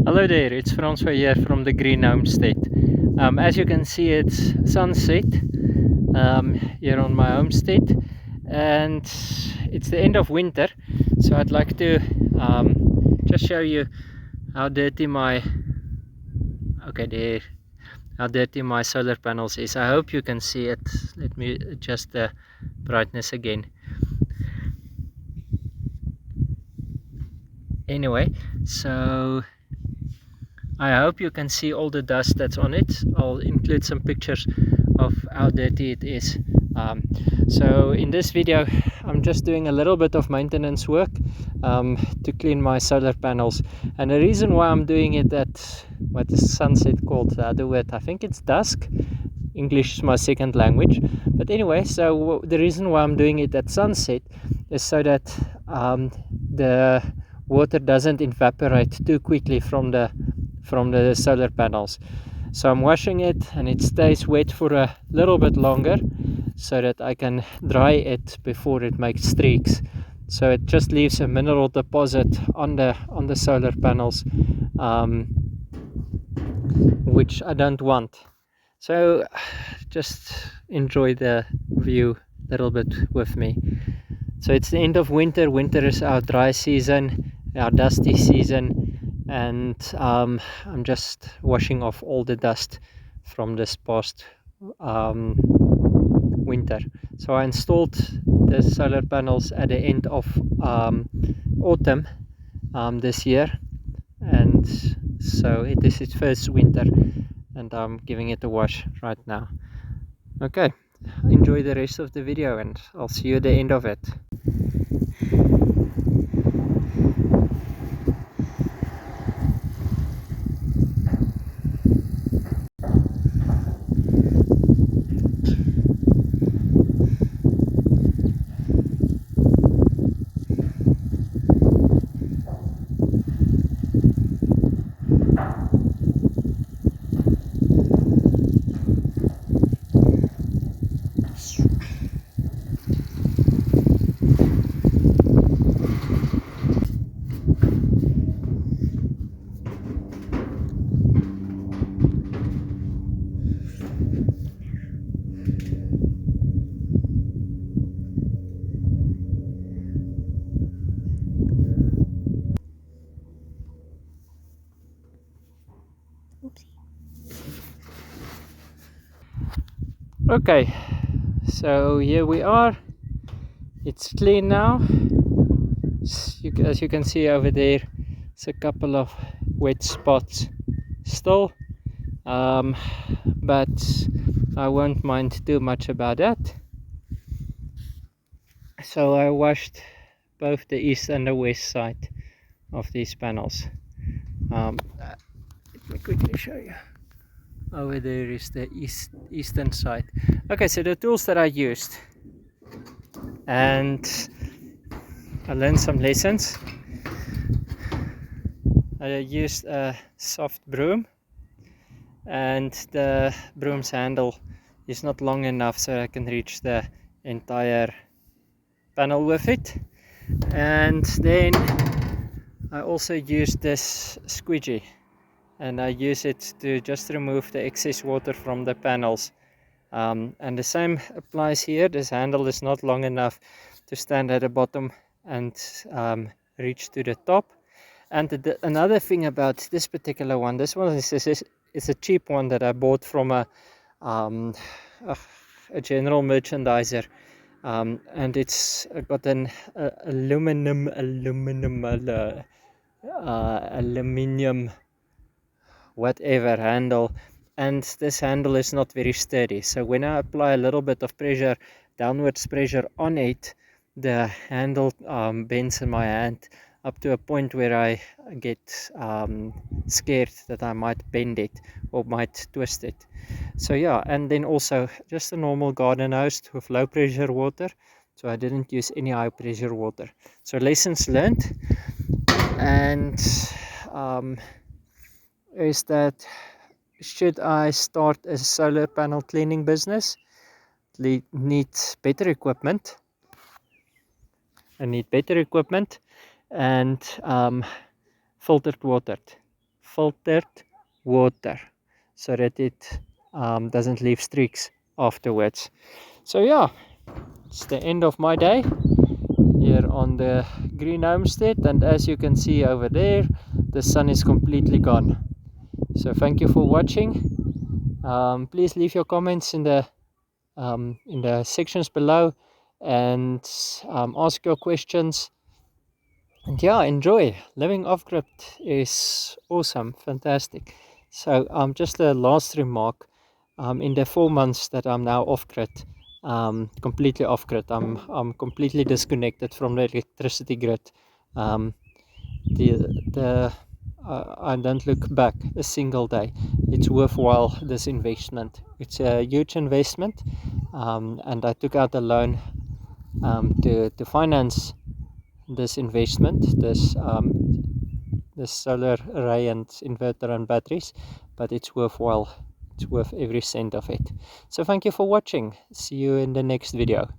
Hello there, it's Francois here from the Green Homestead. As you can see, it's sunset here on my homestead, and it's the end of winter, so I'd like to just show you how dirty my how dirty my solar panels is. I hope you can see it. Let me adjust the brightness again. Anyway, so I hope you can see all the dust that's on it. I'll include some pictures of how dirty it is. So in this video I'm just doing a little bit of maintenance work to clean my solar panels, and the reason why I'm doing it at what is sunset called, the other word I think it's dusk. English is my second language, but anyway, so the reason why I'm doing it at sunset is so that the water doesn't evaporate too quickly from the solar panels. So I'm washing it and it stays wet for a little bit longer so that I can dry it before it makes streaks. So it just leaves a mineral deposit on the solar panels, which I don't want. So just enjoy the view a little bit with me. So it's the end of winter. Winter is our dry season, our dusty season, and I'm just washing off all the dust from this past winter. So I installed the solar panels at the end of autumn this year, and so it is its first winter, and I'm giving it a wash right now. Okay, enjoy the rest of the video and I'll see you at the end of it. Okay, so here we are. It's clean now. As you can see over there, it's a couple of wet spots still, but I won't mind too much about that. So I washed both the east and the west side of these panels. Let me quickly show you. Over there is the eastern side. Okay, so the tools that I used, and I learned some lessons. I used a soft broom, and the broom's handle is not long enough so I can reach the entire panel with it. And then I also used this squeegee, and I use it to just remove the excess water from the panels. And the same applies here. This handle is not long enough to stand at the bottom and reach to the top. And another thing about this particular one, this one is a cheap one that I bought from a general merchandiser, and it's got an aluminium whatever handle, and this handle is not very sturdy. So when I apply a little bit of pressure, downwards pressure on it, the handle bends in my hand up to a point where I get scared that I might bend it or might twist it. So yeah, and then also just a normal garden hose with low pressure water. So I didn't use any high pressure water. So lessons learned, and is that should I start a solar panel cleaning business, need better equipment. I need better equipment and filtered water filtered water so that it doesn't leave streaks afterwards. So yeah, it's the end of my day here on the green homestead, and as you can see over there, the sun is completely gone. So thank you for watching. Please leave your comments in the sections below, and ask your questions. And yeah, enjoy. Living off grid is awesome, fantastic. So just a last remark. In the 4 months that I'm now off grid, completely off grid, I'm completely disconnected from the electricity grid. Um, the I don't look back a single day. It's worthwhile, this investment. It's a huge investment, and I took out a loan to finance this investment, this solar array and inverter and batteries, but it's worthwhile. It's worth every cent of it. So thank you for watching. See you in the next video.